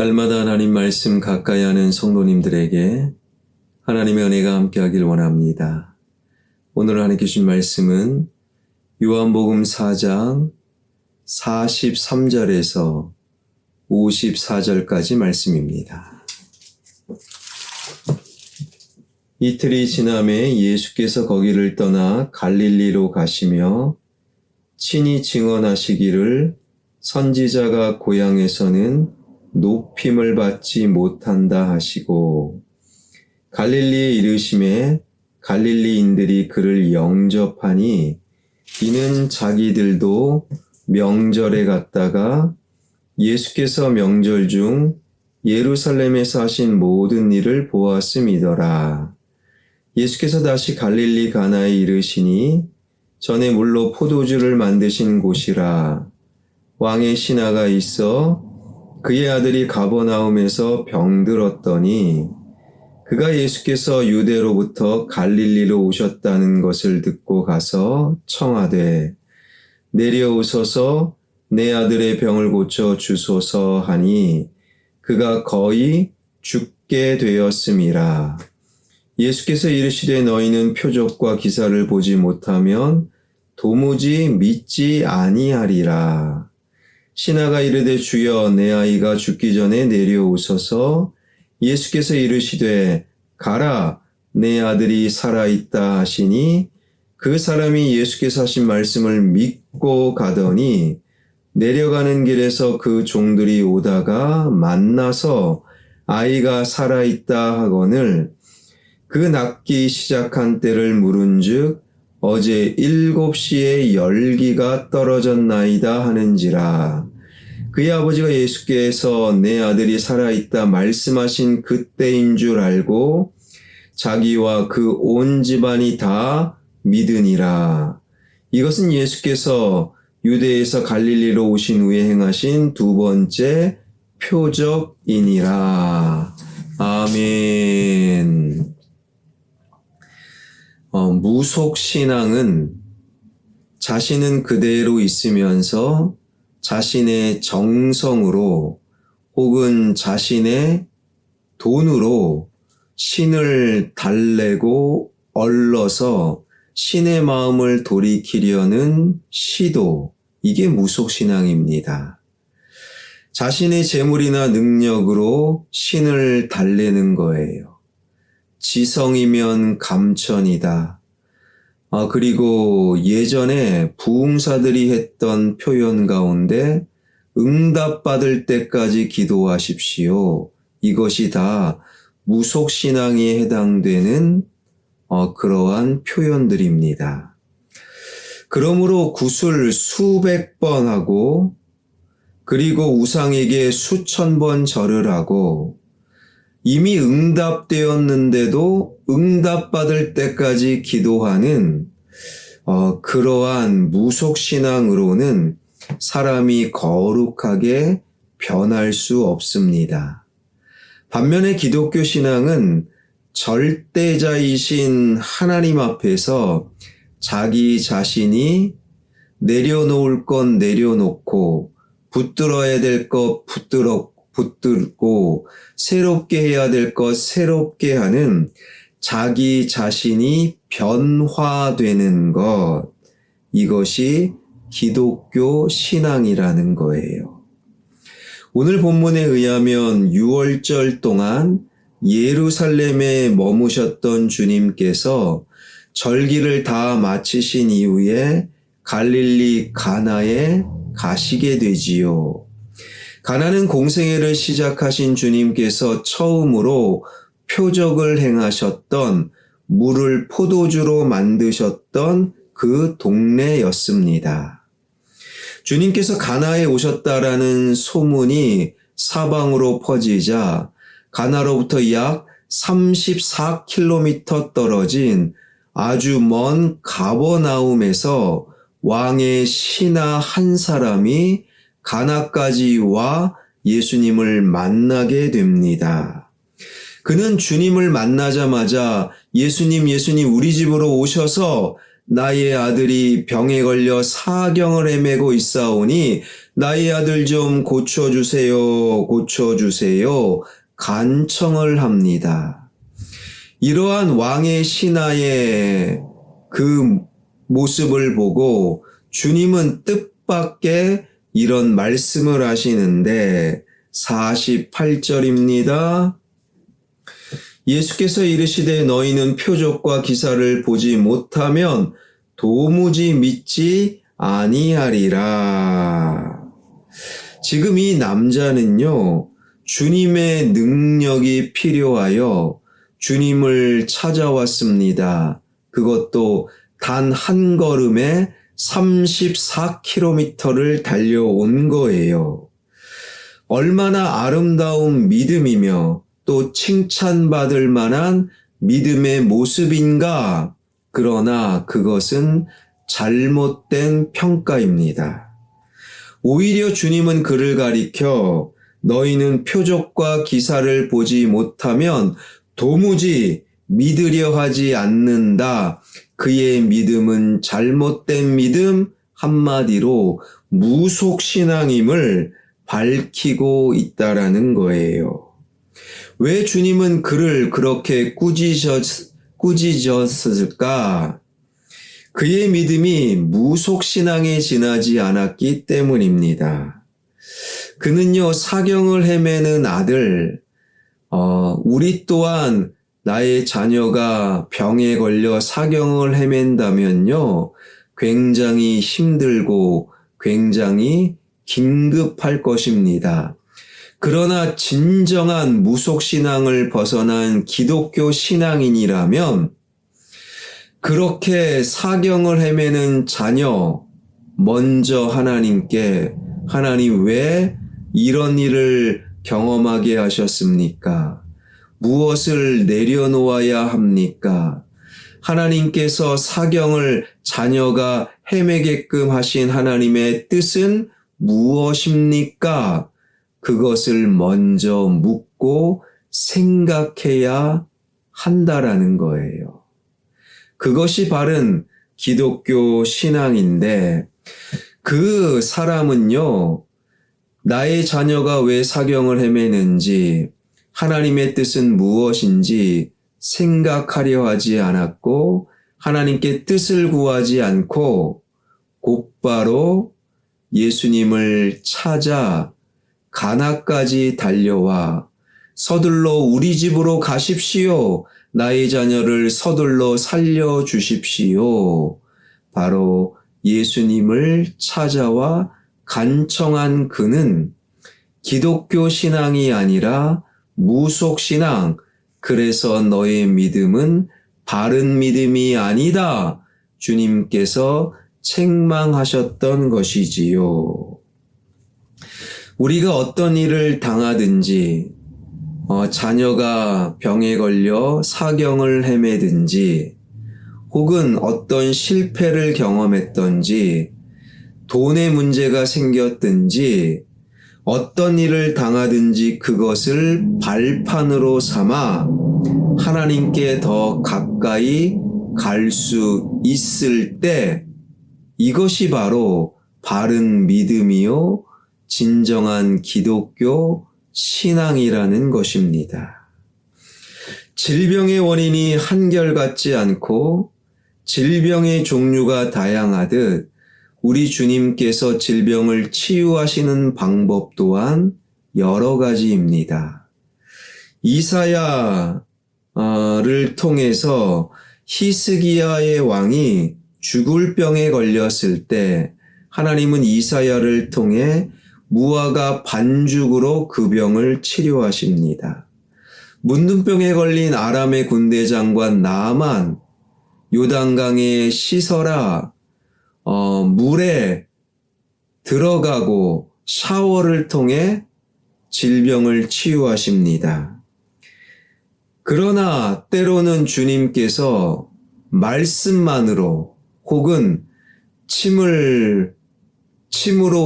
날마다 하나님 말씀 가까이 하는 성도님들에게 하나님의 은혜가 함께하길 원합니다. 오늘 하나님께 주신 말씀은 요한복음 4장 43절에서 54절까지 말씀입니다. 이틀이 지남에 예수께서 거기를 떠나 갈릴리로 가시며 친히 증언하시기를 선지자가 고향에서는 높임을 받지 못한다 하시고 갈릴리에 이르심에 갈릴리인들이 그를 영접하니 이는 자기들도 명절에 갔다가 예수께서 명절 중 예루살렘에서 하신 모든 일을 보았음이더라. 예수께서 다시 갈릴리 가나에 이르시니 전에 물로 포도주를 만드신 곳이라. 왕의 신하가 있어 그의 아들이 가버나움에서 병들었더니 그가 예수께서 유대로부터 갈릴리로 오셨다는 것을 듣고 가서 청하되 내려오소서 내 아들의 병을 고쳐 주소서 하니 그가 거의 죽게 되었음이라. 예수께서 이르시되 너희는 표적과 기사를 보지 못하면 도무지 믿지 아니하리라. 신하가 이르되 주여 내 아이가 죽기 전에 내려오소서. 예수께서 이르시되 가라 내 아들이 살아있다 하시니 그 사람이 예수께서 하신 말씀을 믿고 가더니 내려가는 길에서 그 종들이 오다가 만나서 아이가 살아있다 하거늘 그 낫기 시작한 때를 물은즉 어제 7시에 열기가 떨어졌나이다 하는지라. 그의 아버지가 예수께서 내 아들이 살아있다 말씀하신 그때인 줄 알고 자기와 그 온 집안이 다 믿으니라. 이것은 예수께서 유대에서 갈릴리로 오신 후에 행하신 두 번째 표적이니라. 아멘. 무속신앙은 자신은 그대로 있으면서 자신의 정성으로 혹은 자신의 돈으로 신을 달래고 얼러서 신의 마음을 돌이키려는 시도, 이게 무속신앙입니다. 자신의 재물이나 능력으로 신을 달래는 거예요. 지성이면 감천이다. 그리고 예전에 부흥사들이 했던 표현 가운데 응답받을 때까지 기도하십시오. 이것이 다 무속신앙에 해당되는 그러한 표현들입니다. 그러므로 구슬 수백 번 하고 그리고 우상에게 수천 번 절을 하고 이미 응답되었는데도 응답받을 때까지 기도하는 그러한 무속신앙으로는 사람이 거룩하게 변할 수 없습니다. 반면에 기독교 신앙은 절대자이신 하나님 앞에서 자기 자신이 내려놓을 건 내려놓고 붙들어야 될 것 붙들고 새롭게 해야 될 것 새롭게 하는 자기 자신이 변화되는 것, 이것이 기독교 신앙이라는 거예요. 오늘 본문에 의하면 6월절 동안 예루살렘에 머무셨던 주님께서 절기를 다 마치신 이후에 갈릴리 가나에 가시게 되지요. 가나는 공생애를 시작하신 주님께서 처음으로 표적을 행하셨던 물을 포도주로 만드셨던 그 동네였습니다. 주님께서 가나에 오셨다라는 소문이 사방으로 퍼지자 가나로부터 약 34km 떨어진 아주 먼 가버나움에서 왕의 신하 한 사람이 가나까지 와 예수님을 만나게 됩니다. 그는 주님을 만나자마자 예수님, 우리 집으로 오셔서 나의 아들이 병에 걸려 사경을 헤매고 있사오니 나의 아들 좀 고쳐주세요, 간청을 합니다. 이러한 왕의 신하의 그 모습을 보고 주님은 뜻밖의 이런 말씀을 하시는데 48절입니다. 예수께서 이르시되 너희는 표적과 기사를 보지 못하면 도무지 믿지 아니하리라. 지금 이 남자는요, 주님의 능력이 필요하여 주님을 찾아왔습니다. 그것도 단 한 걸음에 34km를 달려온 거예요. 얼마나 아름다운 믿음이며 또 칭찬받을 만한 믿음의 모습인가? 그러나 그것은 잘못된 평가입니다. 오히려 주님은 그를 가리켜 너희는 표적과 기사를 보지 못하면 도무지 믿으려 하지 않는다. 그의 믿음은 잘못된 믿음, 한마디로 무속신앙임을 밝히고 있다라는 거예요. 왜 주님은 그를 그렇게 꾸짖었을까? 그의 믿음이 무속신앙에 지나지 않았기 때문입니다. 그는요, 사경을 헤매는 아들, 우리 또한 나의 자녀가 병에 걸려 사경을 헤맨다면요, 굉장히 힘들고 굉장히 긴급할 것입니다. 그러나 진정한 무속신앙을 벗어난 기독교 신앙인이라면 그렇게 사경을 헤매는 자녀, 먼저 하나님께 하나님 왜 이런 일을 경험하게 하셨습니까? 무엇을 내려놓아야 합니까? 하나님께서 사경을 자녀가 헤매게끔 하신 하나님의 뜻은 무엇입니까? 그것을 먼저 묻고 생각해야 한다라는 거예요. 그것이 바른 기독교 신앙인데 그 사람은요, 나의 자녀가 왜 사경을 헤매는지, 하나님의 뜻은 무엇인지 생각하려 하지 않았고 하나님께 뜻을 구하지 않고 곧바로 예수님을 찾아 가나까지 달려와 서둘러 우리 집으로 가십시오. 나의 자녀를 서둘러 살려주십시오. 바로 예수님을 찾아와 간청한 그는 기독교 신앙이 아니라 무속신앙, 그래서 너의 믿음은 바른 믿음이 아니다. 주님께서 책망하셨던 것이지요. 우리가 어떤 일을 당하든지, 자녀가 병에 걸려 사경을 헤매든지, 혹은 어떤 실패를 경험했던지, 돈의 문제가 생겼든지, 어떤 일을 당하든지 그것을 발판으로 삼아 하나님께 더 가까이 갈 수 있을 때 이것이 바로 바른 믿음이요 진정한 기독교 신앙이라는 것입니다. 질병의 원인이 한결같지 않고 질병의 종류가 다양하듯 우리 주님께서 질병을 치유하시는 방법 또한 여러 가지입니다. 이사야를 통해서 히스기야의 왕이 죽을 병에 걸렸을 때 하나님은 이사야를 통해 무화과 반죽으로 그 병을 치료하십니다. 문둥병에 걸린 아람의 군대 장관 나아만 요단강에 씻어라 물에 들어가고 샤워를 통해 질병을 치유하십니다. 그러나 때로는 주님께서 말씀만으로 혹은 침으로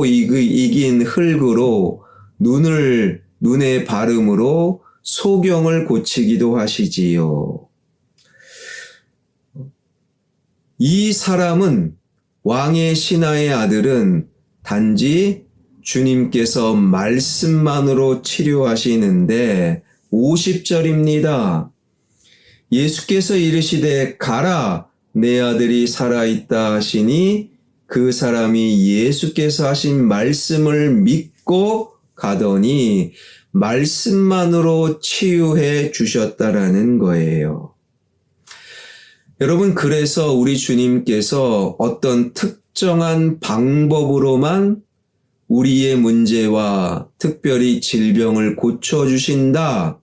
이긴 흙으로 눈에 바름으로 소경을 고치기도 하시지요. 이 사람은 왕의 신하의 아들은 단지 주님께서 말씀만으로 치료하시는데 50절입니다. 예수께서 이르시되 가라 내 아들이 살아있다 하시니 그 사람이 예수께서 하신 말씀을 믿고 가더니 말씀만으로 치유해 주셨다라는 거예요. 여러분, 그래서 우리 주님께서 어떤 특정한 방법으로만 우리의 문제와 특별히 질병을 고쳐주신다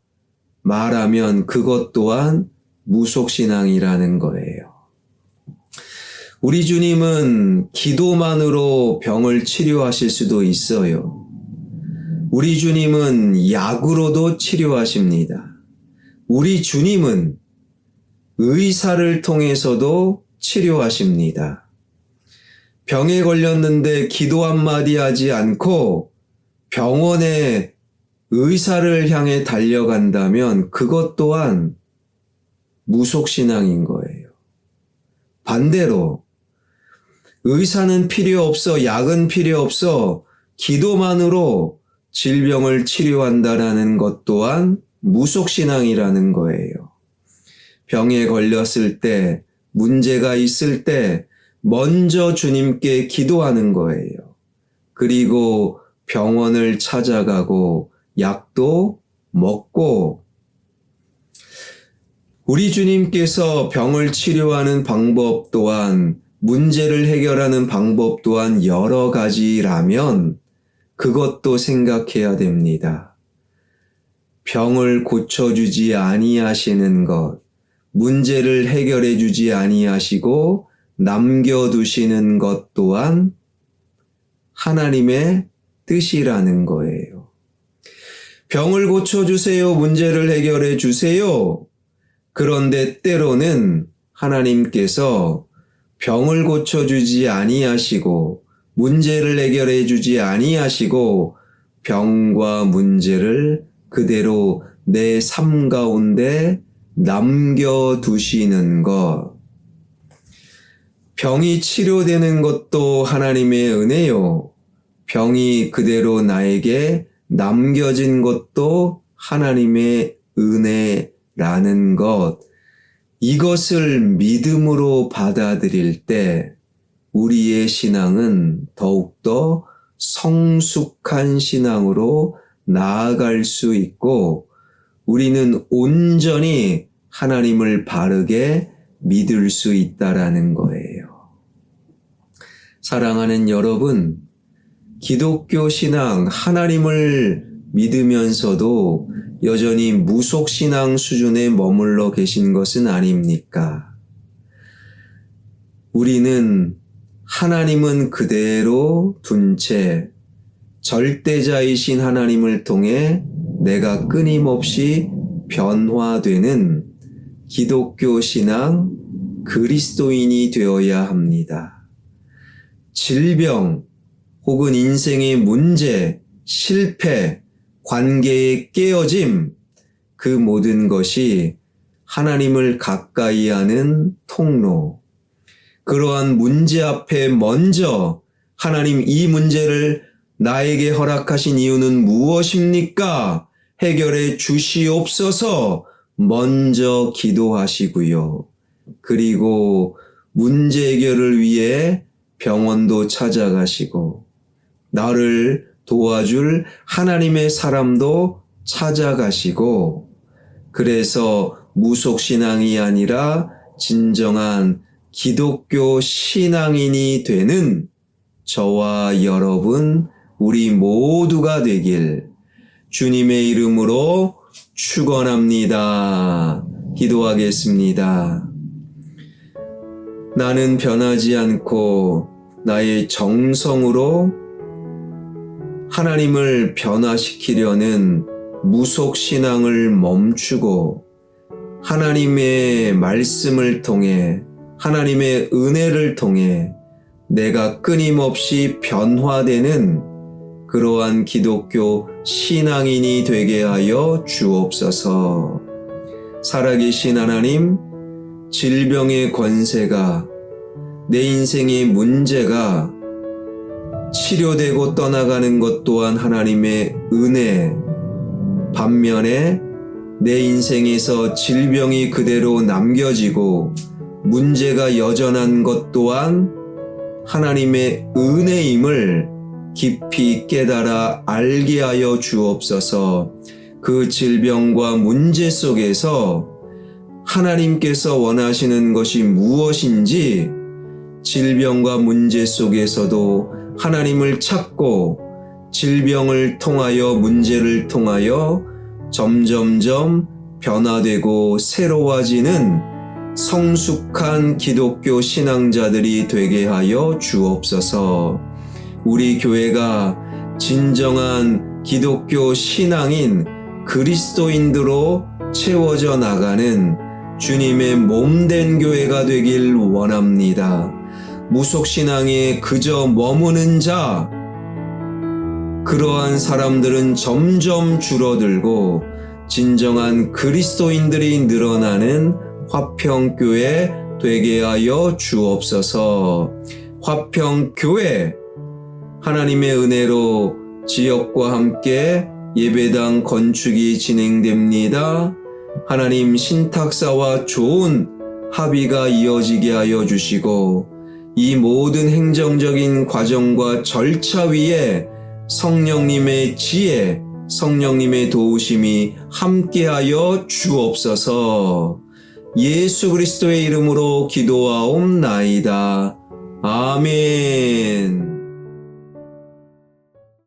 말하면 그것 또한 무속신앙이라는 거예요. 우리 주님은 기도만으로 병을 치료하실 수도 있어요. 우리 주님은 약으로도 치료하십니다. 우리 주님은 의사를 통해서도 치료하십니다. 병에 걸렸는데 기도 한마디 하지 않고 병원에 의사를 향해 달려간다면 그것 또한 무속신앙인 거예요. 반대로 의사는 필요 없어, 약은 필요 없어, 기도만으로 질병을 치료한다라는 것 또한 무속신앙이라는 거예요. 병에 걸렸을 때, 문제가 있을 때 먼저 주님께 기도하는 거예요. 그리고 병원을 찾아가고 약도 먹고, 우리 주님께서 병을 치료하는 방법 또한, 문제를 해결하는 방법 또한 여러 가지라면 그것도 생각해야 됩니다. 병을 고쳐주지 아니하시는 것, 문제를 해결해 주지 아니하시고 남겨두시는 것 또한 하나님의 뜻이라는 거예요. 병을 고쳐주세요. 문제를 해결해 주세요. 그런데 때로는 하나님께서 병을 고쳐주지 아니하시고 문제를 해결해 주지 아니하시고 병과 문제를 그대로 내 삶 가운데 남겨두시는 것. 병이 치료되는 것도 하나님의 은혜요. 병이 그대로 나에게 남겨진 것도 하나님의 은혜라는 것. 이것을 믿음으로 받아들일 때 우리의 신앙은 더욱더 성숙한 신앙으로 나아갈 수 있고 우리는 온전히 하나님을 바르게 믿을 수 있다라는 거예요. 사랑하는 여러분, 기독교 신앙, 하나님을 믿으면서도 여전히 무속신앙 수준에 머물러 계신 것은 아닙니까? 우리는 하나님은 그대로 둔 채 절대자이신 하나님을 통해 내가 끊임없이 변화되는 기독교 신앙 그리스도인이 되어야 합니다. 질병 혹은 인생의 문제, 실패, 관계의 깨어짐, 그 모든 것이 하나님을 가까이 하는 통로. 그러한 문제 앞에 먼저 하나님 이 문제를 나에게 허락하신 이유는 무엇입니까? 해결해 주시옵소서 먼저 기도하시고요. 그리고 문제 해결을 위해 병원도 찾아가시고 나를 도와줄 하나님의 사람도 찾아가시고 그래서 무속신앙이 아니라 진정한 기독교 신앙인이 되는 저와 여러분 우리 모두가 되길 주님의 이름으로 축원합니다. 기도하겠습니다. 나는 변하지 않고 나의 정성으로 하나님을 변화시키려는 무속신앙을 멈추고 하나님의 말씀을 통해 하나님의 은혜를 통해 내가 끊임없이 변화되는 그러한 기독교 신앙인이 되게 하여 주옵소서. 살아계신 하나님, 질병의 권세가, 내 인생의 문제가 치료되고 떠나가는 것 또한 하나님의 은혜, 반면에 내 인생에서 질병이 그대로 남겨지고 문제가 여전한 것 또한 하나님의 은혜임을 깊이 깨달아 알게 하여 주옵소서. 그 질병과 문제 속에서 하나님께서 원하시는 것이 무엇인지, 질병과 문제 속에서도 하나님을 찾고 질병을 통하여 문제를 통하여 점점점 변화되고 새로워지는 성숙한 기독교 신앙자들이 되게 하여 주옵소서. 우리 교회가 진정한 기독교 신앙인 그리스도인들로 채워져 나가는 주님의 몸된 교회가 되길 원합니다. 무속신앙에 그저 머무는 자, 그러한 사람들은 점점 줄어들고 진정한 그리스도인들이 늘어나는 화평교회 되게 하여 주옵소서. 화평교회, 하나님의 은혜로 지역과 함께 예배당 건축이 진행됩니다. 하나님, 신탁사와 좋은 합의가 이어지게 하여 주시고 이 모든 행정적인 과정과 절차 위에 성령님의 지혜, 성령님의 도우심이 함께하여 주옵소서. 예수 그리스도의 이름으로 기도하옵나이다. 아멘.